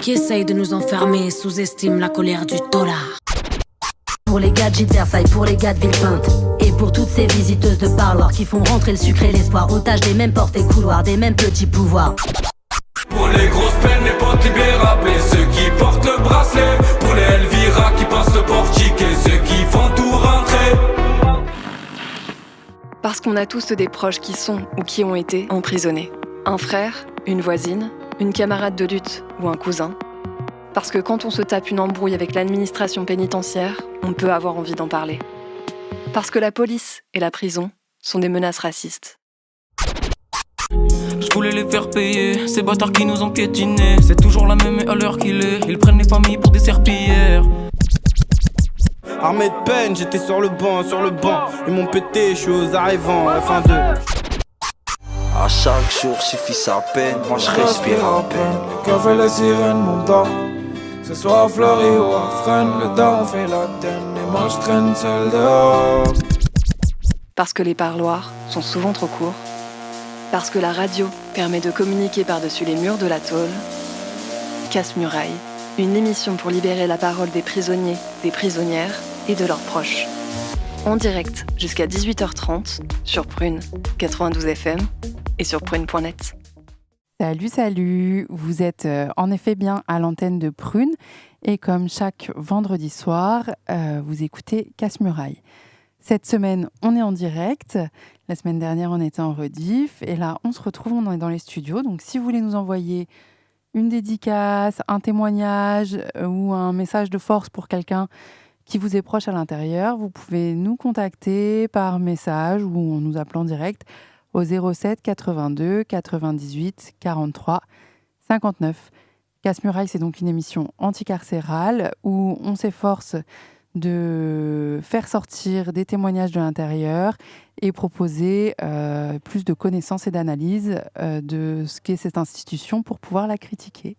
qui essaye de nous enfermer sous-estime la colère du dollar. Pour les gars de Gîte Versailles, pour les gars de Villepinte, et pour toutes ces visiteuses de parloir qui font rentrer le sucre et l'espoir, otages des mêmes portes et couloirs, des mêmes petits pouvoirs. Pour les grosses peines, les potes libérables, et ceux qui portent le bracelet. Pour les Elvira qui passent le portique, et ceux qui font tout rentrer. Parce qu'on a tous des proches qui sont ou qui ont été emprisonnés. Un frère, une voisine, une camarade de lutte ou un cousin. Parce que quand on se tape une embrouille avec l'administration pénitentiaire, on peut avoir envie d'en parler. Parce que la police et la prison sont des menaces racistes. Je voulais les faire payer, ces bâtards qui nous ont piétinés. C'est toujours la même et à l'heure qu'il est. Ils prennent les familles pour des serpillères. Armé de peine, j'étais sur le banc. Ils m'ont pété, je suis aux arrivants, la fin de... À chaque jour suffit sa peine, moi je respire à peine. Le cœur fait la sirène, mon temps. Ce soir à Fleury ou à Fresnes, le daron fait la tenne. Et moi je traîne seul dehors. Parce que les parloirs sont souvent trop courts. Parce que la radio permet de communiquer par-dessus les murs de la tôle. Casse-Muraille, une émission pour libérer la parole des prisonniers, des prisonnières et de leurs proches. En direct jusqu'à 18h30 sur Prune 92 FM et sur prune.net. Salut, vous êtes en effet bien à l'antenne de Prune et comme chaque vendredi soir, vous écoutez Casse-Muraille. Cette semaine, on est en direct. La semaine dernière, on était en rediff. Et là, on se retrouve, on est dans les studios. Donc, si vous voulez nous envoyer une dédicace, un témoignage ou un message de force pour quelqu'un qui vous est proche à l'intérieur, vous pouvez nous contacter par message ou en nous appelant direct au 07 82 98 43 59. Casse-Muraille, c'est donc une émission anticarcérale où on s'efforce de faire sortir des témoignages de l'intérieur et proposer plus de connaissances et d'analyse de ce qu'est cette institution pour pouvoir la critiquer.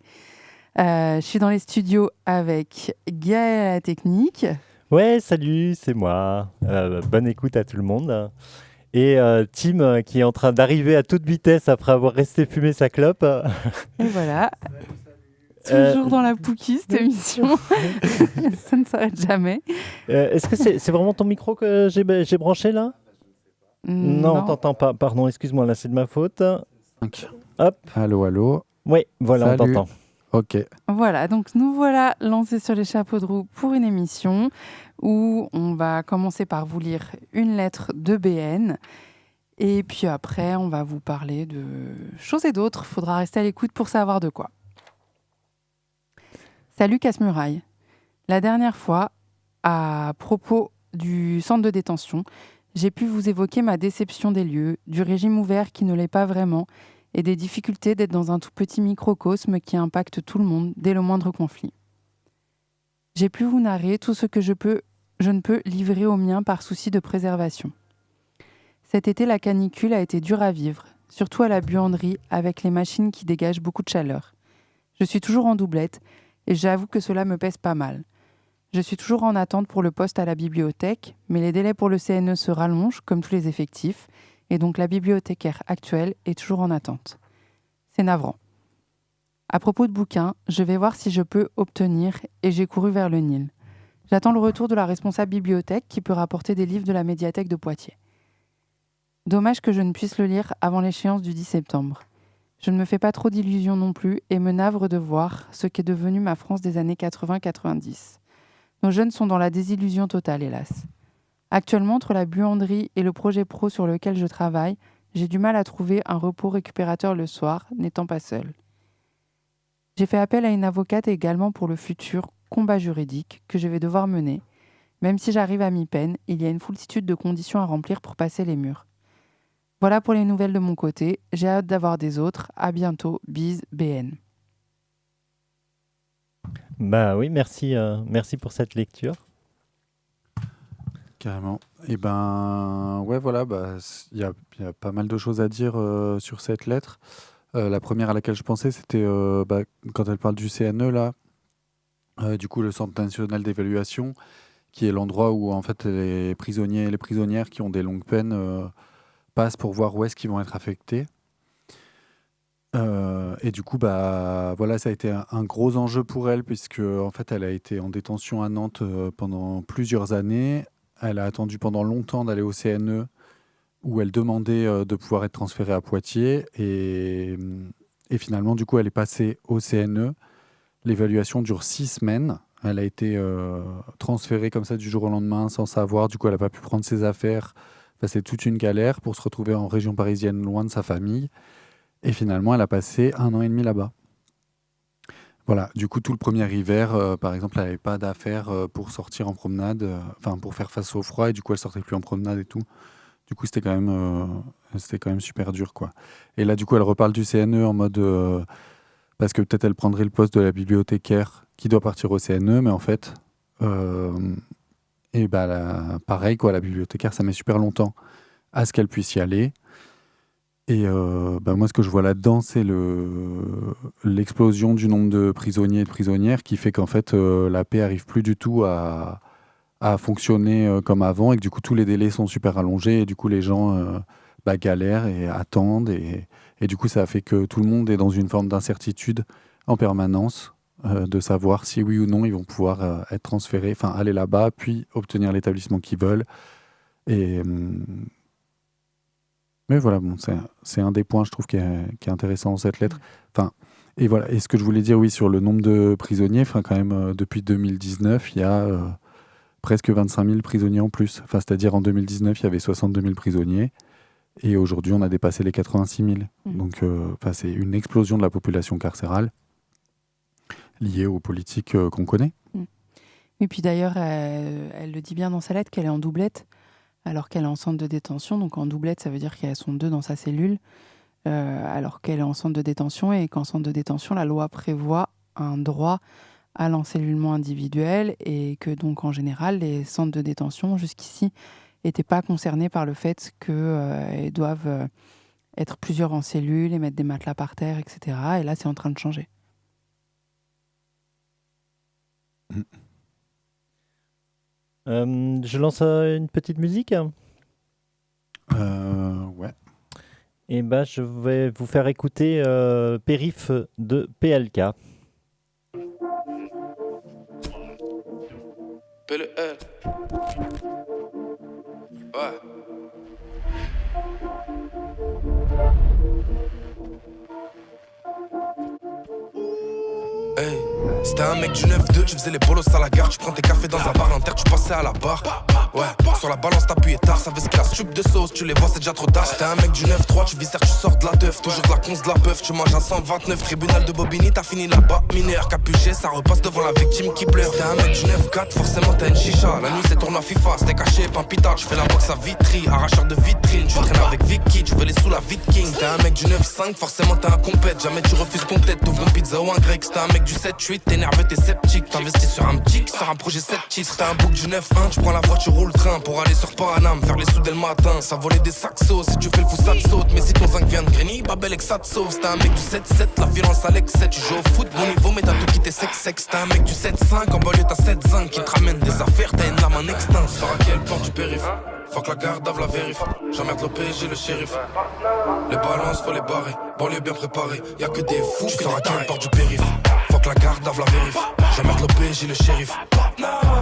Je suis dans les studios avec Gaël à la technique. Ouais, salut, c'est moi. Bonne écoute à tout le monde. Et Tim qui est en train d'arriver à toute vitesse après avoir resté fumer sa clope. Et voilà. Toujours dans la Pookie, cette émission. Ça ne s'arrête jamais. Est-ce que c'est vraiment ton micro que j'ai branché là ? Non, t'entends pas. Pardon, excuse-moi, là c'est de ma faute. 5. Hop. Allô. Oui, voilà, Salut. on t'entend. Ok. Voilà, donc nous voilà lancés sur les chapeaux de roue pour une émission où on va commencer par vous lire une lettre de BN. Et puis après, on va vous parler de choses et d'autres. Faudra rester à l'écoute pour savoir de quoi. Salut Casse-Muraille. La dernière fois, à propos du centre de détention, j'ai pu vous évoquer ma déception des lieux, du régime ouvert qui ne l'est pas vraiment, et des difficultés d'être dans un tout petit microcosme qui impacte tout le monde dès le moindre conflit. J'ai pu vous narrer tout ce que je ne peux livrer aux miens par souci de préservation. Cet été, la canicule a été dure à vivre, surtout à la buanderie avec les machines qui dégagent beaucoup de chaleur. Je suis toujours en doublette, et j'avoue que cela me pèse pas mal. Je suis toujours en attente pour le poste à la bibliothèque, mais les délais pour le CNE se rallongent, comme tous les effectifs, et donc la bibliothécaire actuelle est toujours en attente. C'est navrant. À propos de bouquins, je vais voir si je peux obtenir, et j'ai couru vers le Nil. J'attends le retour de la responsable bibliothèque qui peut rapporter des livres de la médiathèque de Poitiers. Dommage que je ne puisse le lire avant l'échéance du 10 septembre. Je ne me fais pas trop d'illusions non plus et me navre de voir ce qu'est devenue ma France des années 80-90. Nos jeunes sont dans la désillusion totale, hélas. Actuellement, entre la buanderie et le projet pro sur lequel je travaille, j'ai du mal à trouver un repos récupérateur le soir, n'étant pas seule. J'ai fait appel à une avocate également pour le futur combat juridique que je vais devoir mener. Même si j'arrive à mi-peine, il y a une foultitude de conditions à remplir pour passer les murs. Voilà pour les nouvelles de mon côté. J'ai hâte d'avoir des autres. À bientôt. Bise, BN. Bah oui, merci pour cette lecture. Carrément. Et ouais, voilà, il y a pas mal de choses à dire sur cette lettre. La première à laquelle je pensais, c'était quand elle parle du CNE, là, du coup, le Centre national d'évaluation, qui est l'endroit où, en fait, les prisonniers et les prisonnières qui ont des longues peines passent pour voir où est-ce qu'ils vont être affectés. Et du coup, voilà, ça a été un gros enjeu pour elle, puisque en fait, elle a été en détention à Nantes pendant plusieurs années. Elle a attendu pendant longtemps d'aller au CNE, où elle demandait de pouvoir être transférée à Poitiers. Et finalement, du coup, elle est passée au CNE. L'évaluation dure 6 semaines. Elle a été transférée comme ça du jour au lendemain, sans savoir. Du coup, elle n'a pas pu prendre ses affaires. Enfin, c'est toute une galère pour se retrouver en région parisienne, loin de sa famille. Et finalement, elle a passé 1 an et demi là-bas. Voilà, du coup, tout le premier hiver, par exemple, elle n'avait pas d'affaires pour sortir en promenade, pour faire face au froid, et du coup, elle sortait plus en promenade et tout. Du coup, c'était quand même super dur, quoi. Et là, du coup, elle reparle du CNE en mode... parce que peut-être elle prendrait le poste de la bibliothécaire qui doit partir au CNE, mais en fait... pareil, quoi, la bibliothécaire, ça met super longtemps à ce qu'elle puisse y aller. Et moi, ce que je vois là-dedans, c'est l'explosion du nombre de prisonniers et de prisonnières qui fait qu'en fait, la paix n'arrive plus du tout à fonctionner comme avant et que du coup, tous les délais sont super allongés et du coup, les gens galèrent et attendent. Et du coup, ça fait que tout le monde est dans une forme d'incertitude en permanence de savoir si oui ou non ils vont pouvoir être transférés, aller là-bas, puis obtenir l'établissement qu'ils veulent. Mais voilà, bon, c'est un des points, je trouve, qui est intéressant dans cette lettre. Et voilà. Et ce que je voulais dire, oui, sur le nombre de prisonniers, quand même, depuis 2019, il y a presque 25 000 prisonniers en plus. C'est-à-dire, en 2019, il y avait 62 000 prisonniers. Et aujourd'hui, on a dépassé les 86 000. Donc, c'est une explosion de la population carcérale liée aux politiques qu'on connaît. Et puis d'ailleurs, elle le dit bien dans sa lettre qu'elle est en doublette, alors qu'elle est en centre de détention. Donc en doublette, ça veut dire qu'elles sont 2 dans sa cellule, alors qu'elle est en centre de détention, et qu'en centre de détention, la loi prévoit un droit à l'encellulement individuel, et que donc en général, les centres de détention, jusqu'ici, n'étaient pas concernés par le fait qu'ils doivent être plusieurs en cellule et mettre des matelas par terre, etc. Et là, c'est en train de changer. Je lance une petite musique. Ouais. Et je vais vous faire écouter Périph de PLK. PLL. Ouais. Hey, c'était un mec du 9-2, tu faisais les bolos à la gare, tu prends tes cafés dans un bar inter, tu passais à la barre. Ouais, sur la balance t'appuyais tard, savais ce qu'il a stup de sauce, tu les vois c'est déjà trop tard. C'était un mec du 9-3, tu visères, tu sors de la teuf, toujours de la conce, de la peuf, tu manges un 129, tribunal de Bobigny, t'as fini là-bas. Mineur capuché, ça repasse devant la victime qui pleure. C'était un mec du 9-4, forcément t'as une chicha, la nuit c'est tournoi FIFA, c'était caché, pampita, je fais la boxe à Vitry, arracheur de vitrine, tu traînes avec Vicky, tu veux les sous la Viking. C'était un mec du 9-5, forcément t'as un compète, jamais tu refuses ton tête, t'ouvres une pizza ou un grec. C'était un mec du 7-8, t'es nerveux, t'es sceptique, t'investis sur un petit, sur un projet 7 titres. T'as un book du 9-1, tu prends la voiture ou le train pour aller sur Paname, faire les sous dès le matin. Ça volait des saxos, si tu fais le fou ça te saute. Mais si ton zinc vient de Grigny, Babel et que ça te sauve. C'était un mec du 7-7, la violence à l'excès. Tu joues au foot, bon niveau, mais t'as tout quitté sec-sec. C'était un mec du 7-5, en banlieue t'as 7-5 qui te ramène des affaires, t'as une lame en extinct. Sur à quelle porte du périph', faut que la garde av la vérif. J'emmerde l'OPG, le shérif. Les balances, faut les barrer, banlieue bien préparée. Y'a que des fous, sur à quelle porte du périph', faut que la garde av la vérif. J'emmerde l'OPG, le shérif.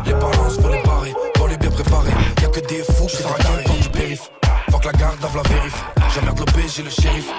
Les balances, faut les barrer, banlieue bien préparée. Y'a que des fous, sur à quelle porte du périph', faut que la garde av la vérif. J'emmerde l'OPG, le shérif.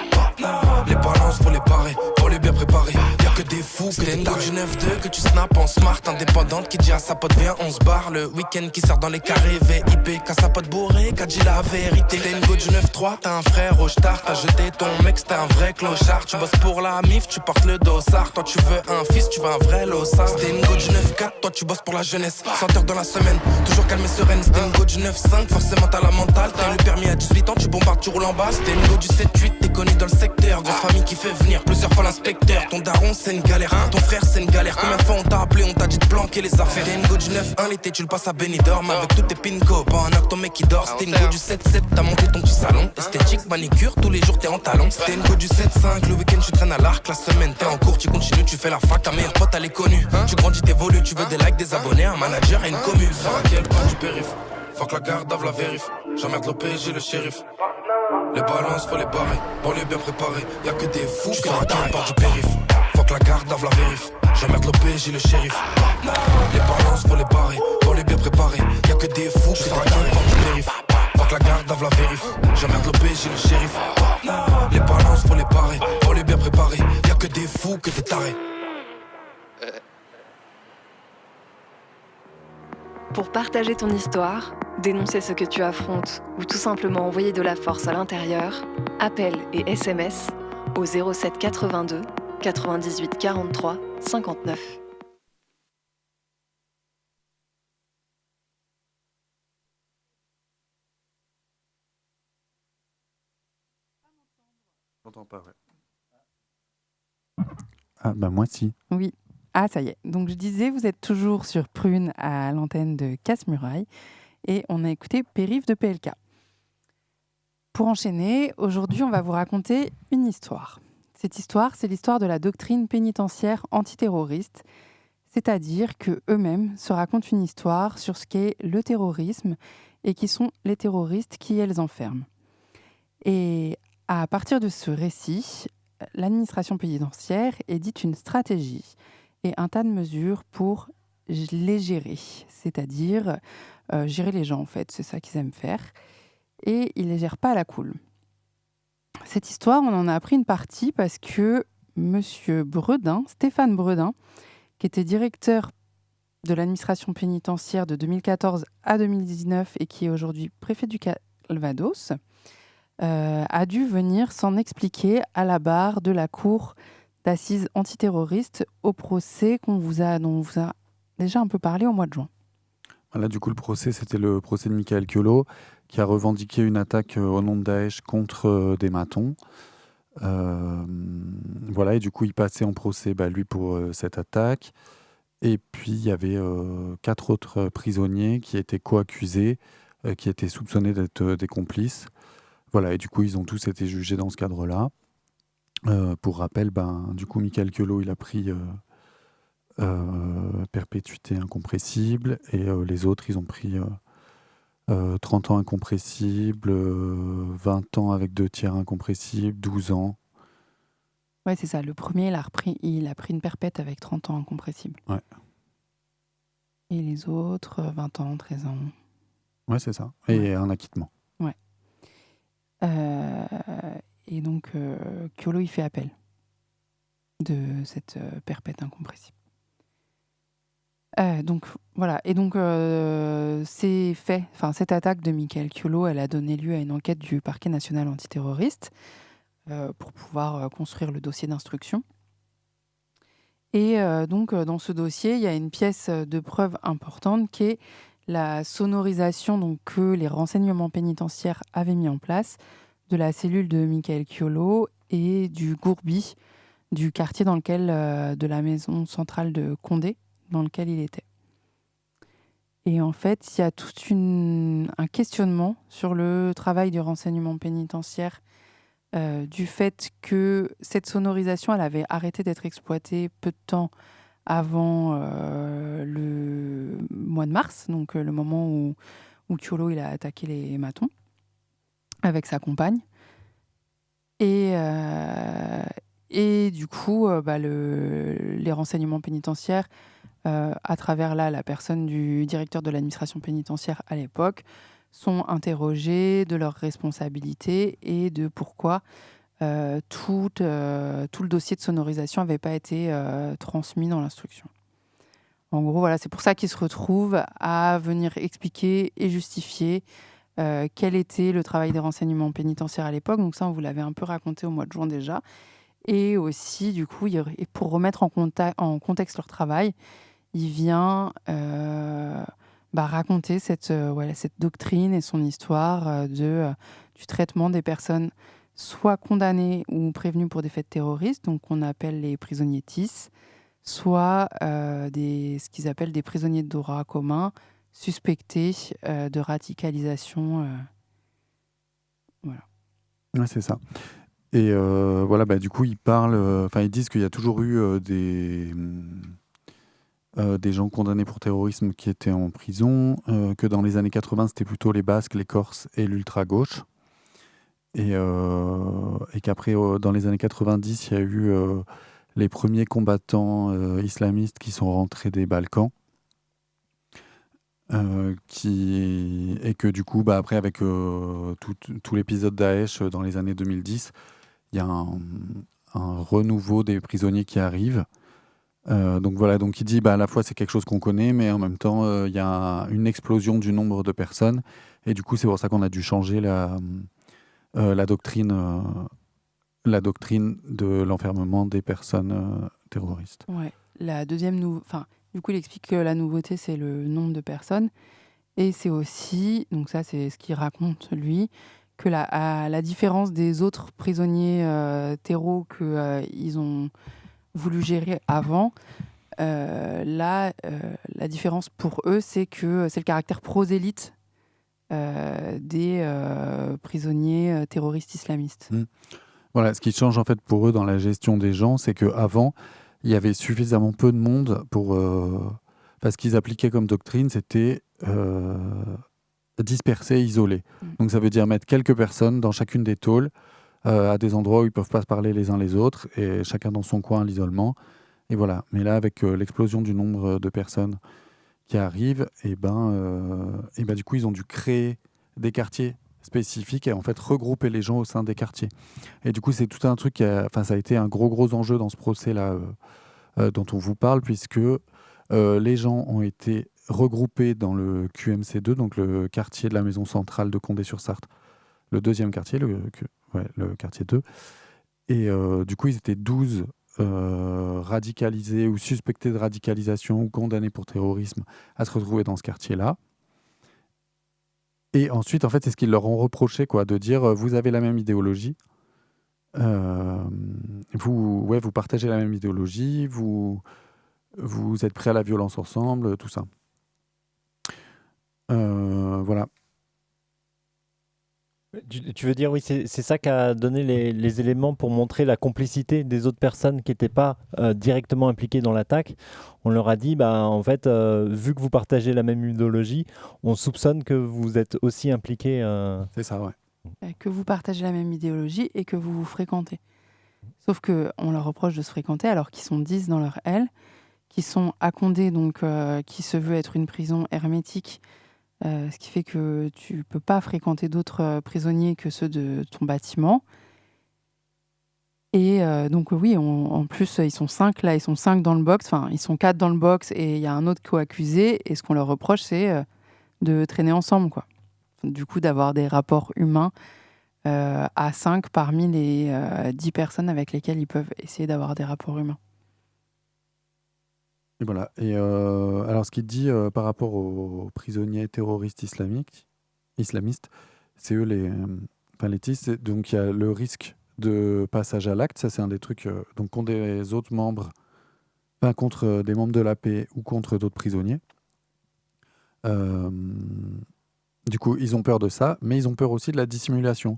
Les balances, faut les barrer, banlieue bien préparée. Y'a que des fous, c'était une du 9-2 que tu snaps en smart, indépendante qui dit à sa pote viens on se barre. Le week-end qui sort dans les carrés VIP, qu'à sa pote bourrée, qu'a dit la vérité. T'es une go du 9-3, t'as un frère au star, t'as jeté ton mec, c'était un vrai clochard. Tu bosses pour la mif, tu portes le dossard. Toi tu veux un fils, tu veux un vrai lossard. C'était une go du 9-4, toi tu bosses pour la jeunesse. 100 heures dans la semaine, toujours calme et sereine. C'était une go du 9-5, forcément t'as la mentale. T'as eu le permis à 18 ans, tu bombardes, tu roules en bas. C'était une go du 7-8, t'es connu dans le secteur. Grosse famille qui fait venir plusieurs fois l'inspecteur. Ton daron c'est une galère, ton frère c'est une galère. Combien de fois on t'a appelé, on t'a dit de planquer les affaires. T'es une go du 9-1, l'été tu le passes à Benidorm avec tous tes pinko. Pas un acte ton mec qui dort. C'était une go du 7-7, t'as monté ton petit salon. Esthétique, manicure, tous les jours t'es en talon. C'était une go du 7-5, le week-end tu traînes à l'arc. La semaine t'es en cours, tu continues, tu fais la fac. Ta meilleure pote elle est connue, tu grandis, t'évolues, tu veux des likes, des abonnés, un manager et une commune. Sur à quelle part du périph', faut que la garde av la vérif. J'emmerde l'OPG, le shérif. Les balances, faut les barrer, banlieue bien préparée. Y'a que des fous qui raquent par du périph'. Fuck la garde, lave la vérif. J'emmerde l'OPJ, le shérif. Les balances, faut les barrer, banlieue bien préparée. Y'a que des fous qui raquent par du périph'. Fuck la garde, lave la vérif. J'emmerde l'OPJ, le shérif. Les balances, faut les barrer, banlieue bien préparée. Y'a que des fous, que des tarés. Pour partager ton histoire, dénoncer ce que tu affrontes ou tout simplement envoyer de la force à l'intérieur, appel et SMS au 07 82 98 43 59. J'entends pas, ouais. Ah bah moi si. Oui. Ah, ça y est. Donc, je disais, vous êtes toujours sur Prune à l'antenne de Casse-Muraille et on a écouté Périph' de PLK. Pour enchaîner, aujourd'hui, on va vous raconter une histoire. Cette histoire, c'est l'histoire de la doctrine pénitentiaire antiterroriste, c'est-à-dire qu'eux-mêmes se racontent une histoire sur ce qu'est le terrorisme et qui sont les terroristes qui les enferment. Et à partir de ce récit, l'administration pénitentiaire édite une stratégie et un tas de mesures pour les gérer, c'est-à-dire gérer les gens en fait, c'est ça qu'ils aiment faire, et ils ne les gèrent pas à la cool. Cette histoire, on en a appris une partie parce que Monsieur Bredin, Stéphane Bredin, qui était directeur de l'administration pénitentiaire de 2014 à 2019 et qui est aujourd'hui préfet du Calvados, a dû venir s'en expliquer à la barre de la cour d'assises antiterroristes au procès dont on vous a déjà un peu parlé au mois de juin. Là, du coup, le procès, c'était le procès de Michael Chiolo, qui a revendiqué une attaque au nom de Daesh contre des matons. Voilà, et du coup, il passait en procès, lui, pour cette attaque. Et puis, il y avait 4 autres prisonniers qui étaient co-accusés, qui étaient soupçonnés d'être des complices. Voilà, et du coup, ils ont tous été jugés dans ce cadre-là. Pour rappel, du coup, Michael Chiolo, il a pris perpétuité incompressible et les autres, ils ont pris 30 ans incompressible, 20 ans avec 2 tiers incompressible, 12 ans. Ouais, c'est ça. Le premier, il a pris une perpète avec 30 ans incompressible. Ouais. Et les autres, 20 ans, 13 ans. Ouais, c'est ça. Et un acquittement. Ouais. Et donc, Chiolo, il fait appel de cette perpète incompressible. Donc, voilà. Et donc, ces faits, cette attaque de Michael Chiolo, elle a donné lieu à une enquête du parquet national antiterroriste pour pouvoir construire le dossier d'instruction. Et donc, dans ce dossier, il y a une pièce de preuve importante qui est la sonorisation que les renseignements pénitentiaires avaient mis en place de la cellule de Michael Chiolo et du Gourbi, du quartier dans lequel, de la maison centrale de Condé, dans lequel il était. Et en fait, il y a tout un questionnement sur le travail du renseignement pénitentiaire, du fait que cette sonorisation, elle avait arrêté d'être exploitée peu de temps avant le mois de mars, donc le moment où Chiolo il a attaqué les matons avec sa compagne. Et du coup, les renseignements pénitentiaires, à travers la personne du directeur de l'administration pénitentiaire à l'époque, sont interrogés de leurs responsabilités et de pourquoi tout le dossier de sonorisation n'avait pas été transmis dans l'instruction. En gros, voilà, c'est pour ça qu'ils se retrouvent à venir expliquer et justifier quel était le travail des renseignements pénitentiaires à l'époque. Donc ça, on vous l'avait un peu raconté au mois de juin déjà. Et aussi, du coup, pour remettre en contexte leur travail, il vient raconter cette doctrine et son histoire du traitement des personnes soit condamnées ou prévenues pour des faits terroristes, donc qu'on appelle les prisonniers TIS, soit ce qu'ils appellent des prisonniers de droit commun, suspectés de radicalisation. Voilà. Ouais, c'est ça. Et du coup, ils disent qu'il y a toujours eu des gens condamnés pour terrorisme qui étaient en prison, que dans les années 80, c'était plutôt les Basques, les Corses et l'ultra-gauche. et qu'après, dans les années 90, il y a eu les premiers combattants islamistes qui sont rentrés des Balkans. Et que du coup, après, avec tout l'épisode Daesh dans les années 2010, il y a un renouveau des prisonniers qui arrive. Donc voilà, donc il dit à la fois c'est quelque chose qu'on connaît, mais en même temps il y a une explosion du nombre de personnes, et du coup c'est pour ça qu'on a dû changer la doctrine de l'enfermement des personnes terroristes. Ouais. La deuxième du coup, il explique que la nouveauté, c'est le nombre de personnes. Et c'est aussi, donc ça, c'est ce qu'il raconte, lui, que à la différence des autres prisonniers terreaux qu'ils ont voulu gérer avant, la différence pour eux, c'est que c'est le caractère prosélyte des prisonniers terroristes islamistes. Voilà, ce qui change en fait pour eux dans la gestion des gens, c'est qu'avant, il y avait suffisamment peu de monde pour... ce qu'ils appliquaient comme doctrine, c'était disperser, isoler. Donc ça veut dire mettre quelques personnes dans chacune des tôles, à des endroits où ils ne peuvent pas se parler les uns les autres, et chacun dans son coin, l'isolement. Et voilà. Mais là, avec l'explosion du nombre de personnes qui arrivent, du coup, ils ont dû créer des quartiers spécifiques et en fait regrouper les gens au sein des quartiers. Et du coup, c'est tout un truc ça a été un gros enjeu dans ce procès-là dont on vous parle, puisque les gens ont été regroupés dans le QMC2, donc le quartier de la maison centrale de Condé-sur-Sarthe, le deuxième quartier, le quartier 2. Et du coup, ils étaient 12 radicalisés ou suspectés de radicalisation ou condamnés pour terrorisme à se retrouver dans ce quartier-là. Et ensuite, en fait, c'est ce qu'ils leur ont reproché, de dire vous avez la même idéologie, vous partagez la même idéologie, vous êtes prêts à la violence ensemble, tout ça. Voilà. Tu veux dire, oui, c'est ça qui a donné les éléments pour montrer la complicité des autres personnes qui n'étaient pas directement impliquées dans l'attaque. On leur a dit, en fait, vu que vous partagez la même idéologie, on soupçonne que vous êtes aussi impliqués. C'est ça, ouais. Que vous partagez la même idéologie et que vous vous fréquentez. Sauf qu'on leur reproche de se fréquenter alors qu'ils sont 10 dans leur aile, qui sont à Condé, donc qui se veut être une prison hermétique, ce qui fait que tu ne peux pas fréquenter d'autres prisonniers que ceux de ton bâtiment. Et donc oui, en plus, ils sont 5 là, ils sont 5 dans le box, enfin ils sont 4 dans le box et il y a un autre co-accusé, et ce qu'on leur reproche, c'est de traîner ensemble, quoi. Du coup, d'avoir des rapports humains à 5 parmi les 10 personnes avec lesquelles ils peuvent essayer d'avoir des rapports humains. Et voilà. Et alors, ce qu'il dit par rapport aux prisonniers terroristes islamistes, c'est eux les TIS. Donc, il y a le risque de passage à l'acte. Ça, c'est un des trucs donc contre des autres membres, contre des membres de la paix ou contre d'autres prisonniers. Du coup, ils ont peur de ça, mais ils ont peur aussi de la dissimulation.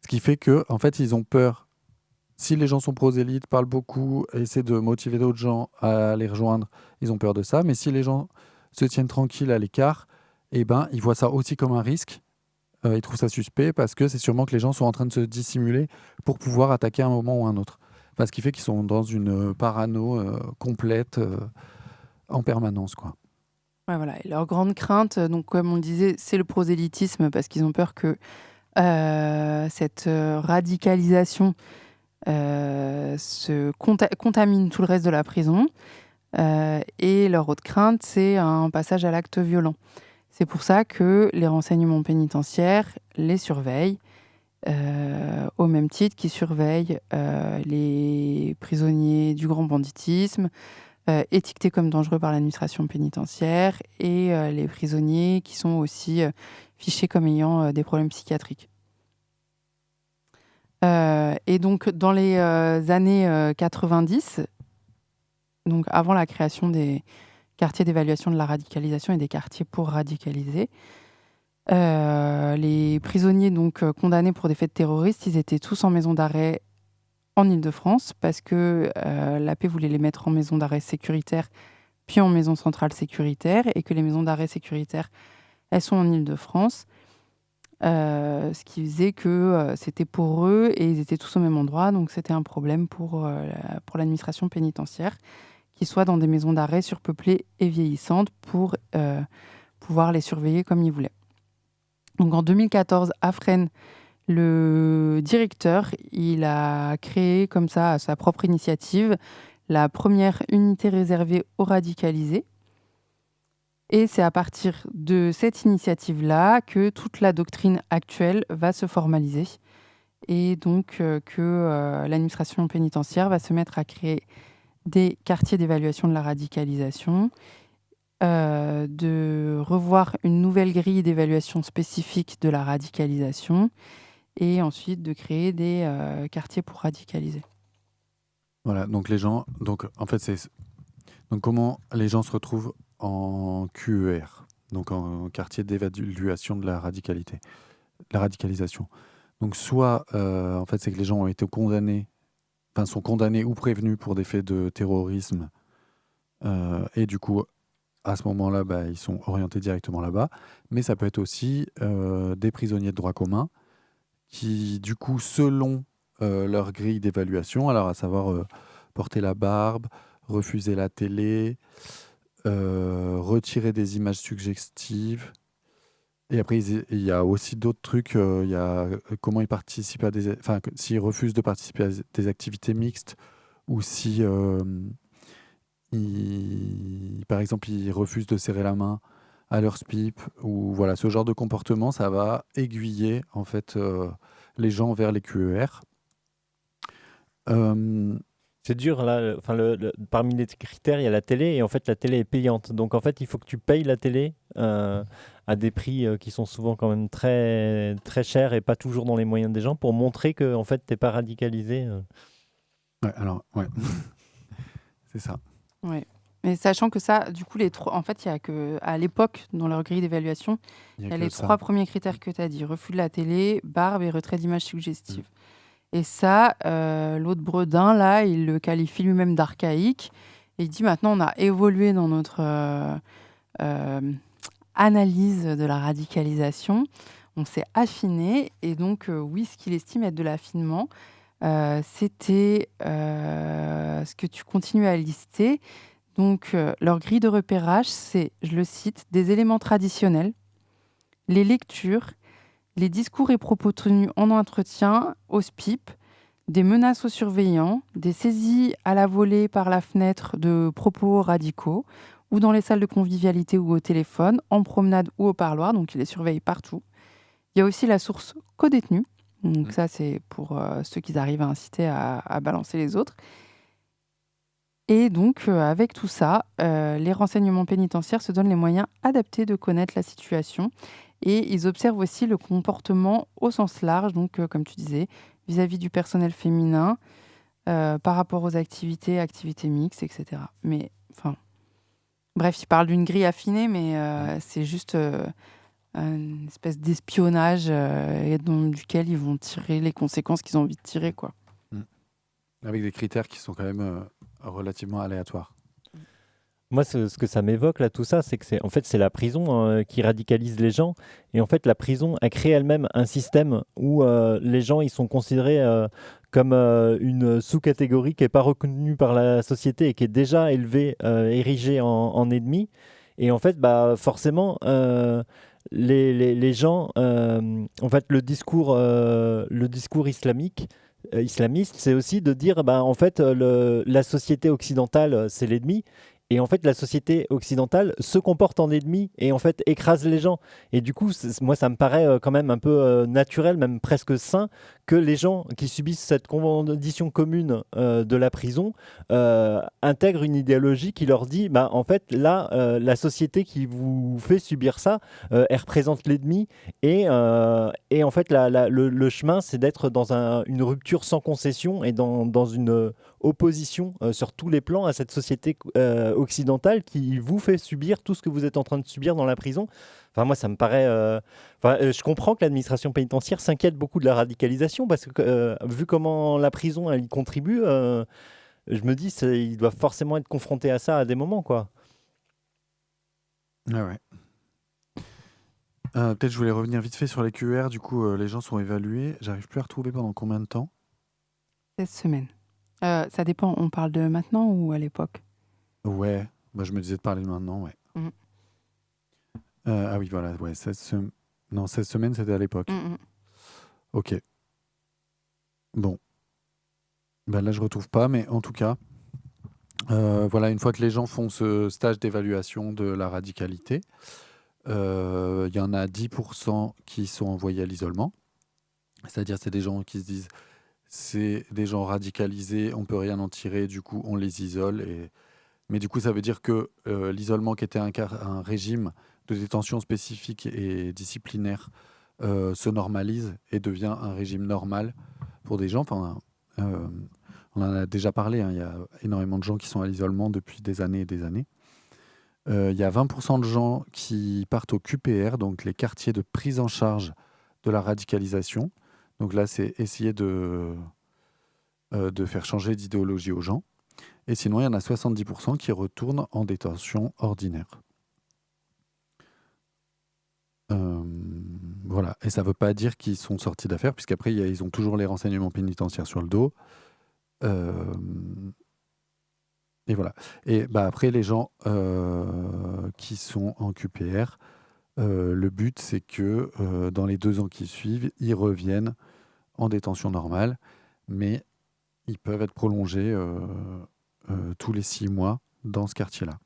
Ce qui fait que, en fait, ils ont peur. Si les gens sont prosélytes, parlent beaucoup, essaient de motiver d'autres gens à les rejoindre, ils ont peur de ça. Mais si les gens se tiennent tranquilles à l'écart, ils voient ça aussi comme un risque. Ils trouvent ça suspect parce que c'est sûrement que les gens sont en train de se dissimuler pour pouvoir attaquer à un moment ou un autre. Ce qui fait qu'ils sont dans une parano complète en permanence, quoi. Ouais, voilà. Et leur grande crainte, donc comme on le disait, c'est le prosélytisme, parce qu'ils ont peur que cette radicalisation contamine tout le reste de la prison. Et leur autre crainte, c'est un passage à l'acte violent. C'est pour ça que les renseignements pénitentiaires les surveillent, au même titre qu'ils surveillent les prisonniers du grand banditisme, étiquetés comme dangereux par l'administration pénitentiaire, et les prisonniers qui sont aussi fichés comme ayant des problèmes psychiatriques. Et donc, dans les années 90, donc avant la création des quartiers d'évaluation de la radicalisation et des quartiers pour radicaliser, les prisonniers donc condamnés pour des faits terroristes, ils étaient tous en maison d'arrêt en Île-de-France, parce que la paix voulait les mettre en maison d'arrêt sécuritaire, puis en maison centrale sécuritaire, et que les maisons d'arrêt sécuritaires, elles sont en Île-de-France. ce qui faisait que c'était pour eux et ils étaient tous au même endroit, donc c'était un problème pour l'administration pénitentiaire, qu'ils soient dans des maisons d'arrêt surpeuplées et vieillissantes pour pouvoir les surveiller comme ils voulaient. Donc en 2014, à Fresnes, le directeur, il a créé comme ça, à sa propre initiative, la première unité réservée aux radicalisés. Et c'est à partir de cette initiative-là que toute la doctrine actuelle va se formaliser. Et donc que l'administration pénitentiaire va se mettre à créer des quartiers d'évaluation de la radicalisation, de revoir une nouvelle grille d'évaluation spécifique de la radicalisation et ensuite de créer des quartiers pour radicaliser. Voilà, donc les gens, donc en fait c'est donc comment les gens se retrouvent en QER, donc en quartier d'évaluation de la radicalisation. Donc soit en fait c'est que les gens ont été condamnés, enfin sont condamnés ou prévenus pour des faits de terrorisme et du coup à ce moment-là ils sont orientés directement là-bas, mais ça peut être aussi des prisonniers de droit commun qui du coup selon leur grille d'évaluation, alors à savoir porter la barbe, refuser la télé, retirer des images suggestives. Et après, il y a aussi d'autres trucs. Il y a comment ils participent à des... Enfin, s'ils refusent de participer à des activités mixtes ou si, par exemple, ils refusent de serrer la main à leur SPIP ou voilà, ce genre de comportement, ça va aiguiller en fait les gens vers les QER. C'est dur là. Enfin, parmi les critères, il y a la télé et en fait la télé est payante. Donc en fait, il faut que tu payes la télé à des prix qui sont souvent quand même très très chers et pas toujours dans les moyens des gens pour montrer que en fait t'es pas radicalisé. Ouais, alors ouais, c'est ça. Ouais. Mais sachant que ça, du coup, en fait, il y a que à l'époque dans leur grille d'évaluation, il y a les 3 premiers critères que tu as dit, refus de la télé, barbe et retrait d'images suggestives. Et ça, l'autre Bredin, là, il le qualifie lui-même d'archaïque. Et il dit maintenant, on a évolué dans notre analyse de la radicalisation. On s'est affiné. Et donc, oui, ce qu'il estime être de l'affinement, c'était ce que tu continues à lister. Donc, leur grille de repérage, c'est, je le cite, des éléments traditionnels, les lectures, les discours et propos tenus en entretien au SPIP, des menaces aux surveillants, des saisies à la volée par la fenêtre de propos radicaux, ou dans les salles de convivialité ou au téléphone, en promenade ou au parloir, donc il les surveille partout. Il y a aussi la source co-détenue, donc ça c'est pour ceux qui arrivent à inciter à balancer les autres. Et donc, avec tout ça, les renseignements pénitentiaires se donnent les moyens adaptés de connaître la situation. Et ils observent aussi le comportement au sens large, donc comme tu disais, vis-à-vis du personnel féminin, par rapport aux activités mixtes, etc. Mais, enfin, bref, ils parlent d'une grille affinée, mais c'est juste une espèce d'espionnage duquel ils vont tirer les conséquences qu'ils ont envie de tirer, quoi. Avec des critères qui sont quand même relativement aléatoires. Moi, ce que ça m'évoque là, tout ça, c'est que c'est la prison qui radicalise les gens. Et en fait, la prison a créé elle-même un système où les gens ils sont considérés comme une sous-catégorie qui n'est pas reconnue par la société et qui est déjà élevée, érigée en ennemi. Et en fait, forcément, les gens, en fait, le discours islamiste, c'est aussi de dire, en fait, la société occidentale, c'est l'ennemi. Et en fait, la société occidentale se comporte en ennemi et en fait écrase les gens. Et du coup, moi, ça me paraît quand même un peu naturel, même presque sain, que les gens qui subissent cette condition commune de la prison intègrent une idéologie qui leur dit, en fait, là, la société qui vous fait subir ça, elle représente l'ennemi. Et en fait, le chemin, c'est d'être dans une rupture sans concession et dans une opposition sur tous les plans à cette société occidentale qui vous fait subir tout ce que vous êtes en train de subir dans la prison. Enfin, moi, ça me paraît... je comprends que l'administration pénitentiaire s'inquiète beaucoup de la radicalisation parce que, vu comment la prison, elle y contribue, je me dis ils doivent forcément être confrontés à ça à des moments, quoi. Ah ouais. Peut-être je voulais revenir vite fait sur les QER. Du coup, les gens sont évalués. J'arrive plus à retrouver pendant combien de temps. 16 semaines. Ça dépend, on parle de maintenant ou à l'époque? Ouais, bah, je me disais de parler de maintenant, ouais. Ah oui, voilà, ouais, 16 semaines, c'était à l'époque. Ok. Bon. Bah, là, je retrouve pas, mais en tout cas, voilà, une fois que les gens font ce stage d'évaluation de la radicalité, il y en a 10% qui sont envoyés à l'isolement. C'est-à-dire, c'est des gens qui se disent, c'est des gens radicalisés, on peut rien en tirer, du coup, on les isole. Mais du coup, ça veut dire que l'isolement, qui était un régime de détention spécifique et disciplinaire, se normalise et devient un régime normal pour des gens. Enfin, on en a déjà parlé, hein, il y a énormément de gens qui sont à l'isolement depuis des années et des années. Il y a 20% de gens qui partent au QPR, donc les quartiers de prise en charge de la radicalisation. Donc là, c'est essayer de faire changer d'idéologie aux gens. Et sinon, il y en a 70% qui retournent en détention ordinaire. Voilà. Et ça ne veut pas dire qu'ils sont sortis d'affaire, puisqu'après, ils ont toujours les renseignements pénitentiaires sur le dos. Et voilà. Et bah, après, les gens qui sont en QPR, le but, c'est que dans les 2 ans qui suivent, ils reviennent en détention normale, mais ils peuvent être prolongés tous les 6 mois dans ce quartier-là.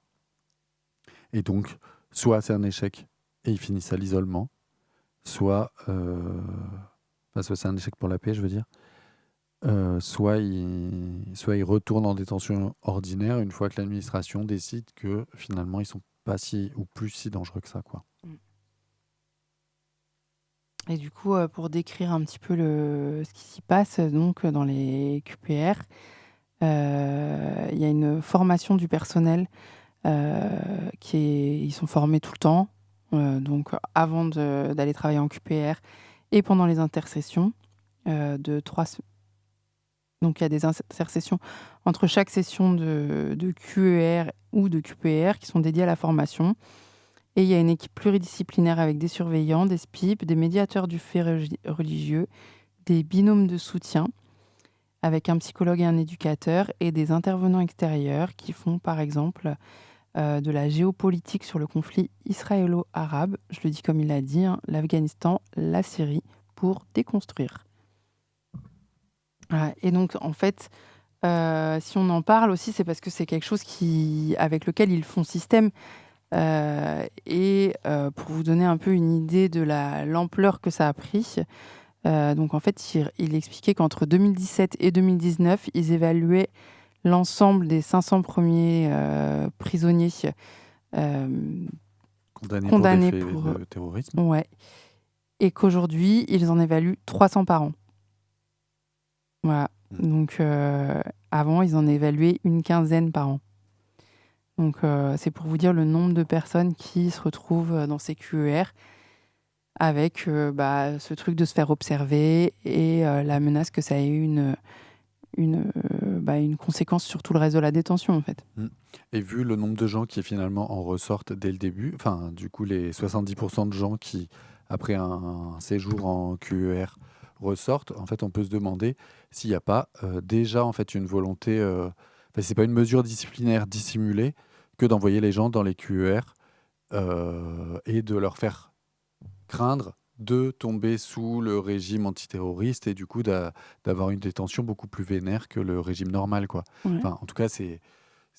Et donc, soit c'est un échec et ils finissent à l'isolement, soit c'est un échec pour la paix, je veux dire, soit ils retournent en détention ordinaire une fois que l'administration décide que finalement ils ne sont pas plus si dangereux que ça, quoi. Et du coup, pour décrire un petit peu ce qui s'y passe donc, dans les QPR, il y a une formation du personnel. Ils sont formés tout le temps, donc avant d'aller travailler en QPR et pendant les intersessions de 3 semaines. Donc il y a des intersessions entre chaque session de QER ou de QPR qui sont dédiées à la formation. Et il y a une équipe pluridisciplinaire avec des surveillants, des SPIP, des médiateurs du fait religieux, des binômes de soutien avec un psychologue et un éducateur et des intervenants extérieurs qui font par exemple de la géopolitique sur le conflit israélo-arabe, je le dis comme il l'a dit, hein, l'Afghanistan, la Syrie, pour déconstruire. Et donc en fait, si on en parle aussi, c'est parce que c'est quelque chose avec lequel ils font système. Pour vous donner un peu une idée de l'ampleur que ça a pris, donc en fait, il expliquait qu'entre 2017 et 2019, ils évaluaient l'ensemble des 500 premiers prisonniers condamnés pour des faits de terrorisme. Ouais. Et qu'aujourd'hui, ils en évaluent 300 par an. Voilà. Donc avant, ils en évaluaient une quinzaine par an. Donc c'est pour vous dire le nombre de personnes qui se retrouvent dans ces QER avec ce truc de se faire observer et la menace que ça ait une conséquence sur tout le reste de la détention, en fait. Et vu le nombre de gens qui finalement en ressortent dès le début, enfin du coup les 70% de gens qui après un séjour en QER ressortent, en fait on peut se demander s'il n'y a pas déjà en fait une volonté, c'est pas une mesure disciplinaire dissimulée que d'envoyer les gens dans les QER et de leur faire craindre de tomber sous le régime antiterroriste et du coup d'avoir une détention beaucoup plus vénère que le régime normal, quoi. Ouais. Enfin, en tout cas, c'est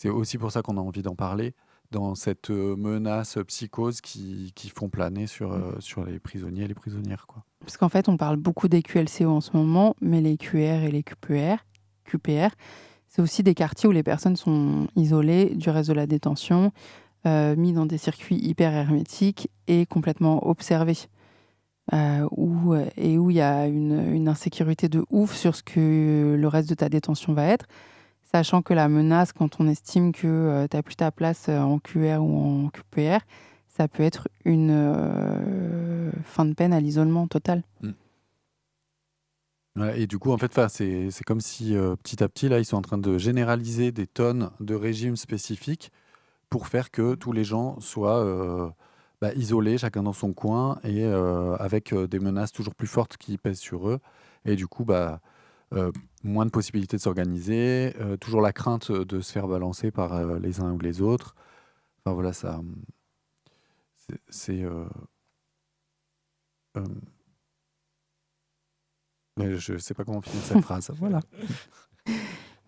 aussi pour ça qu'on a envie d'en parler, dans cette menace psychose qui font planer sur les prisonniers et les prisonnières, quoi. Parce qu'en fait, on parle beaucoup des QLCO en ce moment, mais les QR et les QPR, c'est aussi des quartiers où les personnes sont isolées du reste de la détention, mis dans des circuits hyper hermétiques et complètement observés. Où il y a une insécurité de ouf sur ce que le reste de ta détention va être, sachant que la menace, quand on estime que tu n'as plus ta place en QR ou en QPR, ça peut être une fin de peine à l'isolement total. Ouais, et du coup, en fait, c'est comme si petit à petit, là, ils sont en train de généraliser des tonnes de régimes spécifiques pour faire que tous les gens soient isolés, chacun dans son coin, et avec des menaces toujours plus fortes qui pèsent sur eux. Et du coup, moins de possibilités de s'organiser, toujours la crainte de se faire balancer par les uns ou les autres. Enfin voilà, ça, mais je sais pas comment finir cette phrase. Voilà.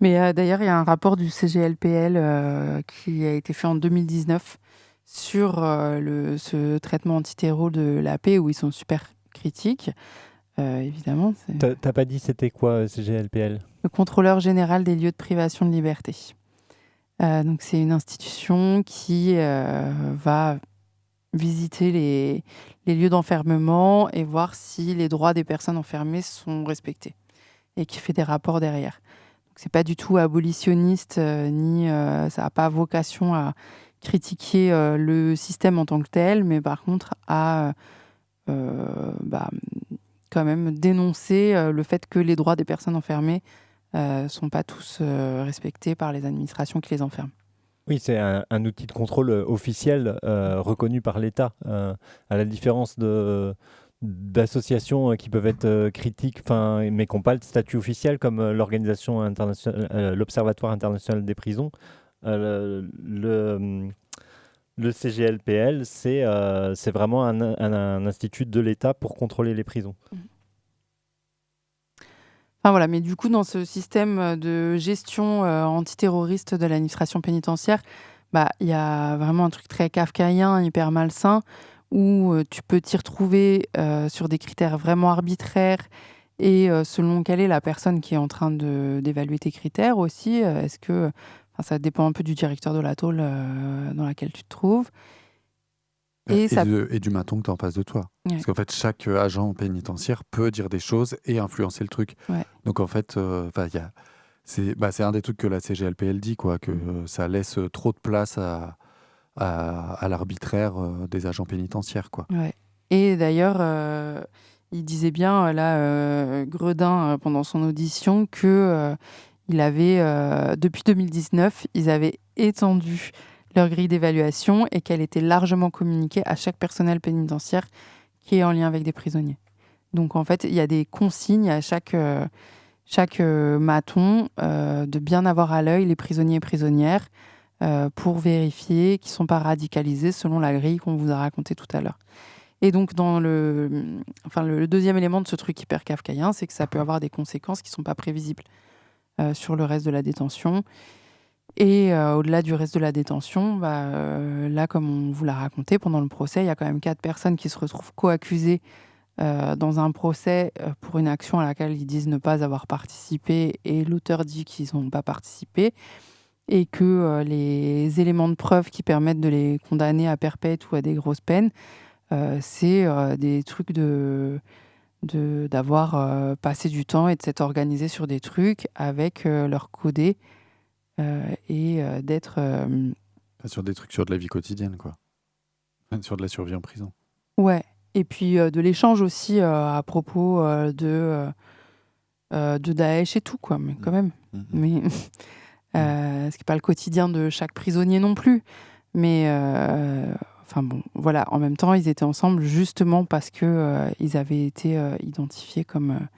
Mais d'ailleurs, il y a un rapport du CGLPL qui a été fait en 2019 sur ce traitement antiterror de la paix où ils sont super critiques. Évidemment. T'as pas dit c'était quoi CGLPL ? Le contrôleur général des lieux de privation de liberté. Donc c'est une institution qui va visiter les lieux d'enfermement et voir si les droits des personnes enfermées sont respectés et qui fait des rapports derrière. Donc c'est pas du tout abolitionniste ni ça n'a pas vocation à critiquer le système en tant que tel, mais par contre à quand même dénoncer le fait que les droits des personnes enfermées sont pas tous respectés par les administrations qui les enferment. Oui, c'est un outil de contrôle officiel reconnu par l'État, à la différence d'associations qui peuvent être critiques, mais qui n'ont pas le statut officiel, comme l'organisation internationale, l'Observatoire international des prisons. Le CGLPL, c'est vraiment un institut de l'État pour contrôler les prisons. Enfin, voilà, mais du coup, dans ce système de gestion antiterroriste de l'administration pénitentiaire, il y a vraiment un truc très kafkaïen, hyper malsain, où tu peux t'y retrouver sur des critères vraiment arbitraires et selon quelle est la personne qui est en train d'évaluer tes critères aussi. Est-ce que ça dépend un peu du directeur de la tôle dans laquelle tu te trouves. Et du maton que tu as en face de toi. Ouais. Parce qu'en fait, chaque agent pénitentiaire peut dire des choses et influencer le truc. Ouais. Donc en fait, c'est un des trucs que la CGLPL dit, quoi, que ça laisse trop de place à l'arbitraire des agents pénitentiaires, quoi. Ouais. Et d'ailleurs, il disait bien, Gredin, pendant son audition, que il avait, depuis 2019, ils avaient étendu leur grille d'évaluation et qu'elle était largement communiquée à chaque personnel pénitentiaire qui est en lien avec des prisonniers. Donc en fait, il y a des consignes à chaque maton de bien avoir à l'œil les prisonniers et prisonnières pour vérifier qu'ils ne sont pas radicalisés selon la grille qu'on vous a racontée tout à l'heure. Et donc le deuxième élément de ce truc hyper kafkaïen, c'est que ça peut avoir des conséquences qui ne sont pas prévisibles sur le reste de la détention. Et au-delà du reste de la détention, là, comme on vous l'a raconté, pendant le procès, il y a quand même 4 personnes qui se retrouvent co-accusées dans un procès pour une action à laquelle ils disent ne pas avoir participé et l'auteur dit qu'ils n'ont pas participé et que les éléments de preuve qui permettent de les condamner à perpète ou à des grosses peines, c'est des trucs d'avoir passé du temps et de s'être organisé sur des trucs avec leur codé. Et d'être... sur des trucs sur de la vie quotidienne, quoi. Sur de la survie en prison. Ouais. Et puis de l'échange aussi à propos de Daesh et tout, quoi. Mais quand même. Mais, ce qui n'est pas le quotidien de chaque prisonnier non plus. Mais voilà. En même temps, ils étaient ensemble justement parce qu'ils avaient été identifiés comme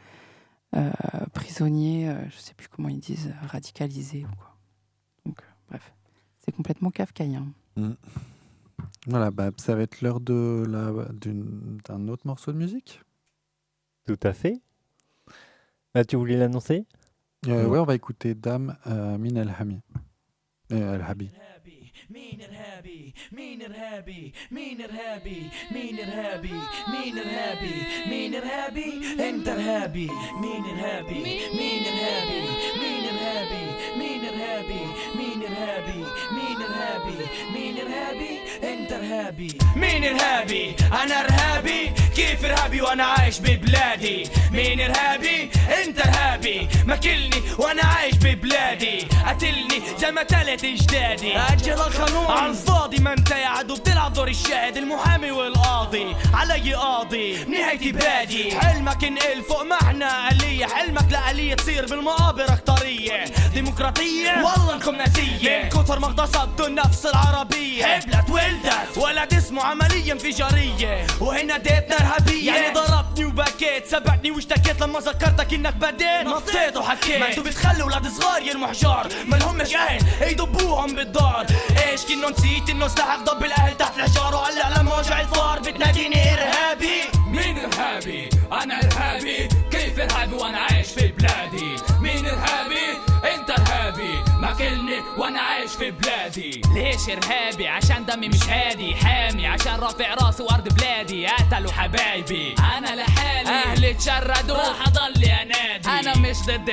prisonniers, je ne sais plus comment ils disent, radicalisés ou quoi. Donc, bref, c'est complètement kafkaïen. Voilà, ça va être l'heure d'un autre morceau de musique. Tout à fait. Tu voulais l'annoncer ? Ouais, on va écouter Dame Min El-Hami. El-Habi. مين إرهابي مين إرهابي مين إرهابي مين إرهابي مين إرهابي مين إرهابي أنت إرهابي مين إرهابي مين إرهابي مين إرهابي مين إرهابي مين إرهابي مين إرهابي مين إرهابي أنت إرهابي مين إرهابي أنا إرهابي كيف إرهابي وأنا عايش ببلادي مين إرهابي أنت إرهابي ماكلني وأنا عايش ببلادي قتلني زي ما تلت أجدادي أجل القانون على الفاضي ما انت يا عدو بتلعب دور الشاهد المحامي والقاضي علي قاضي نهايتي بادي حلمك انقل فوق معنى آلية حلمك لآلية تصير بالمقابر اختار حرية ديمقراطية والله انكم ناسية من كتر ما اغتصبتوا النفس العربية هبلت ولدت ولد اسمه عملية انفجارية وهنا ديتنا ارهابية يعني ضربتني وبكيت سبقتني واشتكيت لما ذكرتك انك بديت نطيت وحكيت ما انتو بتخلوا ولاد صغار يرموا حجار ما لهمش اهل يدبوهم بالدار ايش كنو نسيت انه سلاح ضب الاهل تحت الحجار وعلق لما وجع الفار بتناديني ارهابي مين ارهابي؟ انا ارهابي كيف ارهابي وانا عايش في بلادي مين ارهابي؟ انت ارهابي ماكلني وانا عايش في بلادي ليش ارهابي؟ عشان دمي مش هادي حامي عشان رافع راسي وارض بلادي قتلوا حبايبي انا لحالي اهلي اتشردوا راح اضل انادي انا مش ضد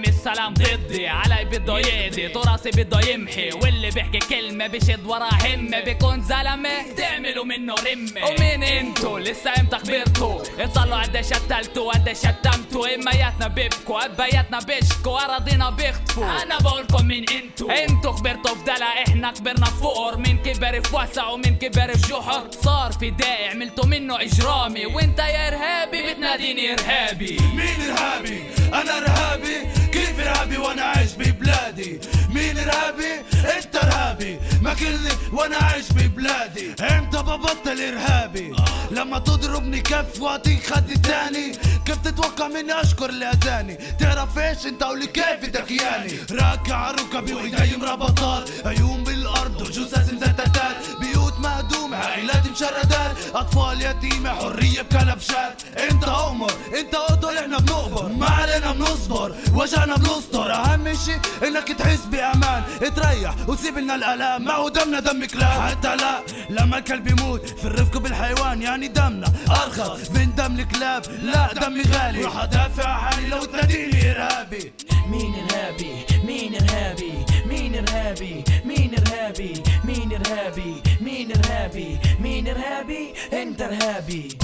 السلام ضدي علي بده يقضي تراثي بده يمحي واللي بيحكي كلمه بشد ورا همه بيكون زلمه تعملوا منه رمه ومين انتو لسه امتى كبرتوا اطلعوا قديش قتلتوا قديش شتمتوا امياتنا بيبكوا ابياتنا بيشكوا اراضينا بيخطفوا انا بقولكم مين انتو كبرتوا في دلع احنا كبرنا في فقر مين كبر في وسع ومين كبر في جحر صار في داعي عملتوا منه اجرامي وانت يا ارهابي بتناديني ارهابي مين ارهابي؟ انا ارهابي كيف ارهابي وانا عايش ببلادي مين ارهابي؟ انت ارهابي ماكلني وانا عايش ببلادي امتى ببطل ارهابي؟ لما تضربني كف واعطيك خد تاني كيف تتوقع مني اشكر اللي اذاني تعرف ايش انت قولي كيف دخياني راكع ركبي وايدي مربطات عيون بالارض وجثث مزتتات بيوت مهدومه عائلات مشردات اطفال يتيمه حريه بكلبشات انت امر انت قتل احنا بنقبر ما علينا بنصبر وجعنا بنسطر اهم شي انك تحس بامان تريح وسيب لنا الالام ما هو دمنا دم كلاب حتى لا لما الكلب يموت في الرفق بالحيوان يعني دمنا ارخص من دم الكلاب لا دمي غالي راح ادافع عن حالي لو تناديني ارهابي مين ارهابي مين ارهابي مين ارهابي مين ارهابي مين ارهابي مين ارهابي مين ارهابي انت ارهابي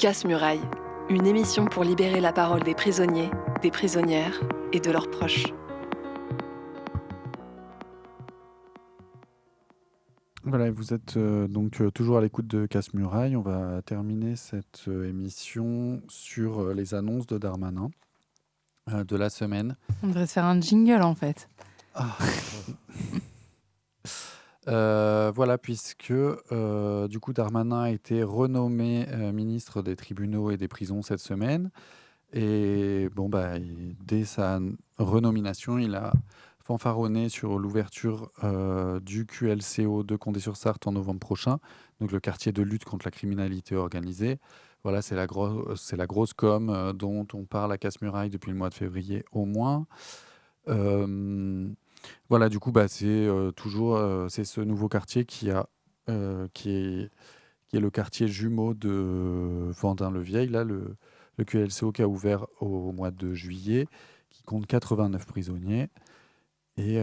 Casse-Muraille, une émission pour libérer la parole des prisonniers, des prisonnières et de leurs proches. Voilà, vous êtes donc toujours à l'écoute de Casse-Muraille. On va terminer cette émission sur les annonces de Darmanin de la semaine. On devrait se faire un jingle en fait. Voilà, puisque du coup Darmanin a été renommé ministre des tribunaux et des prisons cette semaine. Et bon, dès sa renomination, il a fanfaronné sur l'ouverture du QLCO de Condé-sur-Sarthe en novembre prochain, donc le quartier de lutte contre la criminalité organisée. Voilà, c'est la grosse com dont on parle à Casse-Muraille depuis le mois de février au moins. Voilà, du coup, c'est toujours c'est ce nouveau quartier qui est le quartier jumeau de Vendin-le-Vieil, là, le QLCO qui a ouvert au mois de juillet, qui compte 89 prisonniers. Et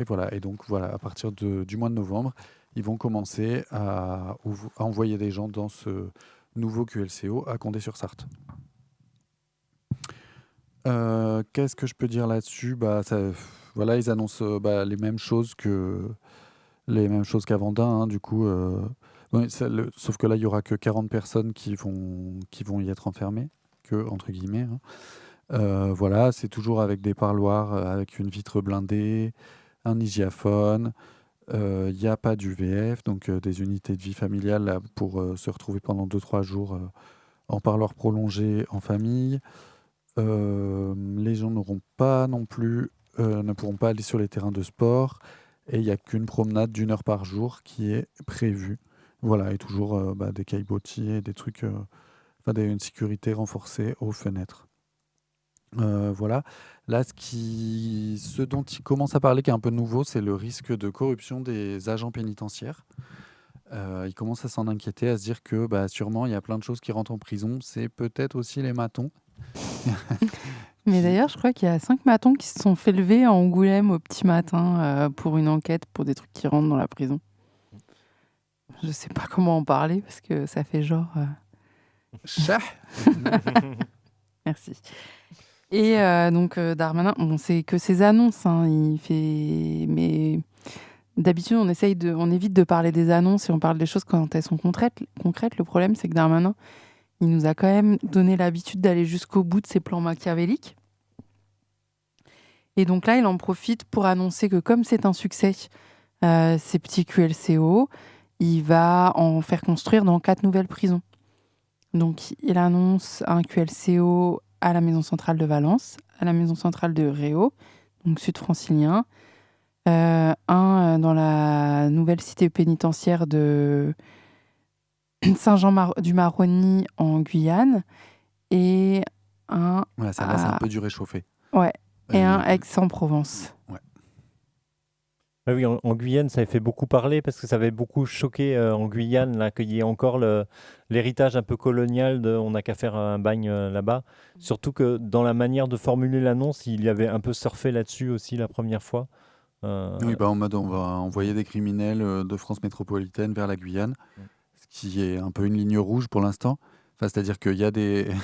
voilà. Et donc, voilà, à partir du mois de novembre, ils vont commencer à envoyer des gens dans ce nouveau QLCO à Condé-sur-Sarthe. Qu'est-ce que je peux dire là-dessus ? Voilà, ils annoncent les mêmes choses qu'à Vendin, hein, du coup. Sauf que là, il n'y aura que 40 personnes qui vont y être enfermées, entre guillemets. Hein. Voilà, c'est toujours avec des parloirs, avec une vitre blindée, un hygiaphone. Il n'y a pas d'UVF, donc des unités de vie familiale là, pour se retrouver pendant 2-3 jours en parloir prolongé en famille. Les gens n'auront pas non plus, ne pourront pas aller sur les terrains de sport. Et il n'y a qu'une promenade d'1 heure par jour qui est prévue. Voilà, et toujours des caillebotiers, des trucs, une sécurité renforcée aux fenêtres. Voilà. Là, ce dont il commence à parler, qui est un peu nouveau, c'est le risque de corruption des agents pénitentiaires. Il commence à s'en inquiéter, à se dire que sûrement, il y a plein de choses qui rentrent en prison. C'est peut-être aussi les matons. Mais d'ailleurs, je crois qu'il y a 5 matons qui se sont fait lever à Angoulême au petit matin pour une enquête pour des trucs qui rentrent dans la prison. Je sais pas comment en parler parce que ça fait genre... Chat. Merci. Et donc Darmanin, c'est que ses annonces, hein, il fait... Mais d'habitude, on évite de parler des annonces et on parle des choses quand elles sont concrètes. Le problème, c'est que Darmanin, il nous a quand même donné l'habitude d'aller jusqu'au bout de ses plans machiavéliques. Et donc là, il en profite pour annoncer que comme c'est un succès, ces petits QLCO, il va en faire construire dans 4 nouvelles prisons. Donc, il annonce un QLCO à la maison centrale de Valence, à la maison centrale de Réau, donc sud-francilien, un dans la nouvelle cité pénitentiaire de Saint-Jean-du-Maroni en Guyane, et un... Ouais, ça là, c'est un peu du réchauffé. Ouais, et un Aix-en-Provence. Ouais. Ah oui, en Guyane, ça avait fait beaucoup parler parce que ça avait beaucoup choqué en Guyane là, qu'il y ait encore l'héritage un peu colonial de on n'a qu'à faire un bagne là-bas. Surtout que dans la manière de formuler l'annonce, il y avait un peu surfé là-dessus aussi la première fois. Oui, en mode on va envoyer des criminels de France métropolitaine vers la Guyane, ce qui est un peu une ligne rouge pour l'instant. Enfin, c'est-à-dire qu'il y a des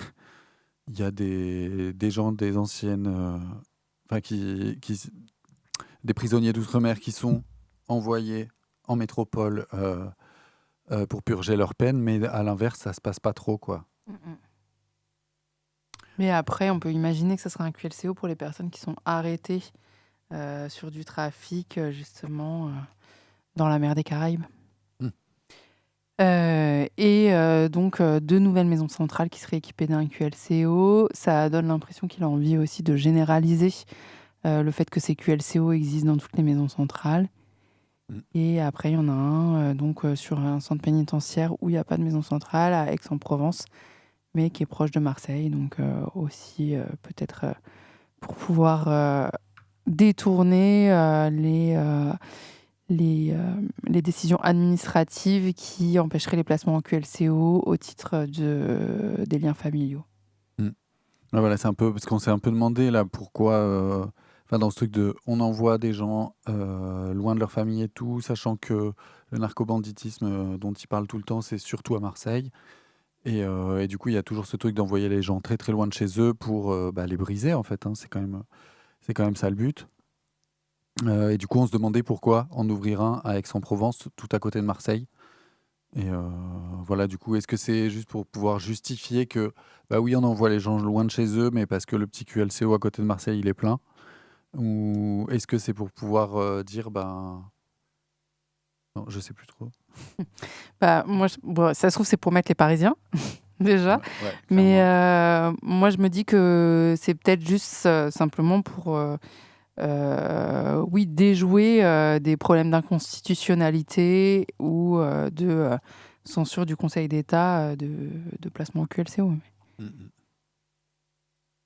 gens, des anciennes... des prisonniers d'outre-mer qui sont envoyés en métropole pour purger leur peine, mais à l'inverse, ça se passe pas trop, quoi. Mais après, on peut imaginer que ça sera un QLCO pour les personnes qui sont arrêtées sur du trafic, justement, dans la mer des Caraïbes. Donc, 2 nouvelles maisons centrales qui seraient équipées d'un QLCO. Ça donne l'impression qu'il a envie aussi de généraliser le fait que ces QLCO existent dans toutes les maisons centrales. Et après, il y en a un sur un centre pénitentiaire où il n'y a pas de maison centrale, à Aix-en-Provence, mais qui est proche de Marseille. Donc aussi, peut-être pour pouvoir détourner les décisions administratives qui empêcheraient les placements en QLCO au titre des liens familiaux. Voilà, c'est un peu parce qu'on s'est un peu demandé là pourquoi dans ce truc de on envoie des gens loin de leur famille et tout, sachant que le narcobanditisme dont ils parlent tout le temps, c'est surtout à Marseille. Et du coup, il y a toujours ce truc d'envoyer les gens très très loin de chez eux pour les briser en fait. C'est quand même ça le but. Et du coup, on se demandait pourquoi en ouvrir un à Aix-en-Provence, tout à côté de Marseille. Et voilà, du coup, est-ce que c'est juste pour pouvoir justifier que, oui, on envoie les gens loin de chez eux, mais parce que le petit QLCO à côté de Marseille, il est plein? Ou est-ce que c'est pour pouvoir dire, non, je sais plus trop. Moi, ça se trouve, c'est pour mettre les Parisiens, déjà. Ouais, mais moi, je me dis que c'est peut-être juste simplement pour... déjouer des problèmes d'inconstitutionnalité ou de censure du Conseil d'État de placement au QLCO.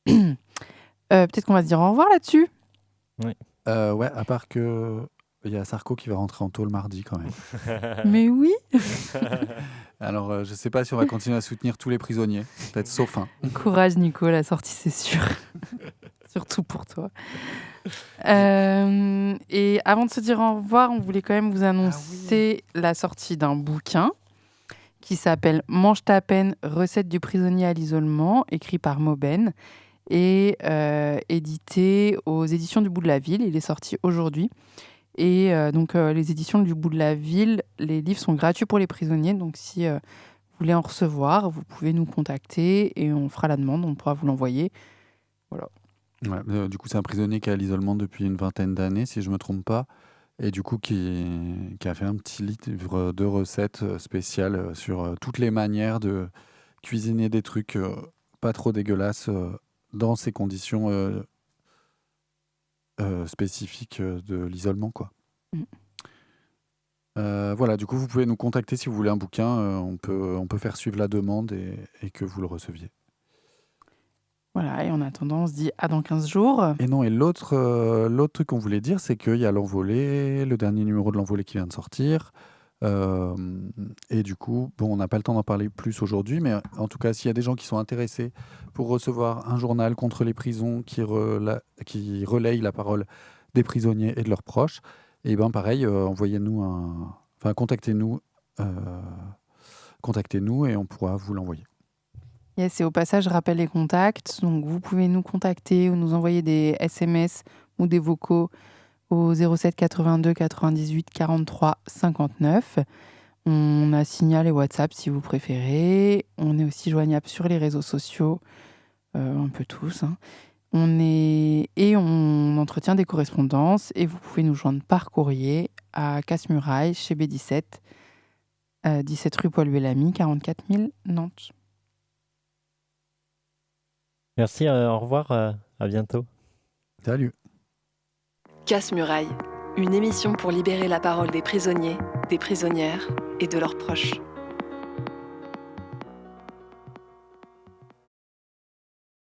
Peut-être qu'on va se dire au revoir là-dessus. Oui. À part que il y a Sarko qui va rentrer en tôle mardi quand même. Mais oui. Alors, je sais pas si on va continuer à soutenir tous les prisonniers, peut-être sauf un. Courage Nico, la sortie c'est sûr. Surtout pour toi. Et avant de se dire au revoir, on voulait quand même vous annoncer la sortie d'un bouquin qui s'appelle Mange ta peine, recette du prisonnier à l'isolement, écrit par Mauben et édité aux éditions du Bout de la Ville. Il est sorti aujourd'hui. Et les éditions du Bout de la Ville, les livres sont gratuits pour les prisonniers. Donc si vous voulez en recevoir, vous pouvez nous contacter et on fera la demande, on pourra vous l'envoyer. Voilà. Ouais, du coup, c'est un prisonnier qui est à l'isolement depuis une 20aine d'années, si je ne me trompe pas, et du coup qui a fait un petit livre de recettes spéciales sur toutes les manières de cuisiner des trucs pas trop dégueulasses dans ces conditions spécifiques de l'isolement, quoi. Voilà, du coup, vous pouvez nous contacter si vous voulez un bouquin, on peut faire suivre la demande et que vous le receviez. Voilà, et en attendant, on se dit à dans 15 jours. Et non, et l'autre truc qu'on voulait dire, c'est qu'il y a l'Envolée, le dernier numéro de l'Envolée qui vient de sortir. Et du coup, on n'a pas le temps d'en parler plus aujourd'hui, mais en tout cas, s'il y a des gens qui sont intéressés pour recevoir un journal contre les prisons qui relaye la parole des prisonniers et de leurs proches, et pareil, contactez-nous et on pourra vous l'envoyer. Yes, et au passage, je rappelle les contacts. Donc, vous pouvez nous contacter ou nous envoyer des SMS ou des vocaux au 07 82 98 43 59. On a Signal et WhatsApp si vous préférez. On est aussi joignable sur les réseaux sociaux, un peu tous. Et on entretient des correspondances et vous pouvez nous joindre par courrier à Casse-Muraille, chez B17, 17 rue Paul Bellamy, 44 000 Nantes. Merci, au revoir, à bientôt. Salut. Casse-Muraille, une émission pour libérer la parole des prisonniers, des prisonnières et de leurs proches.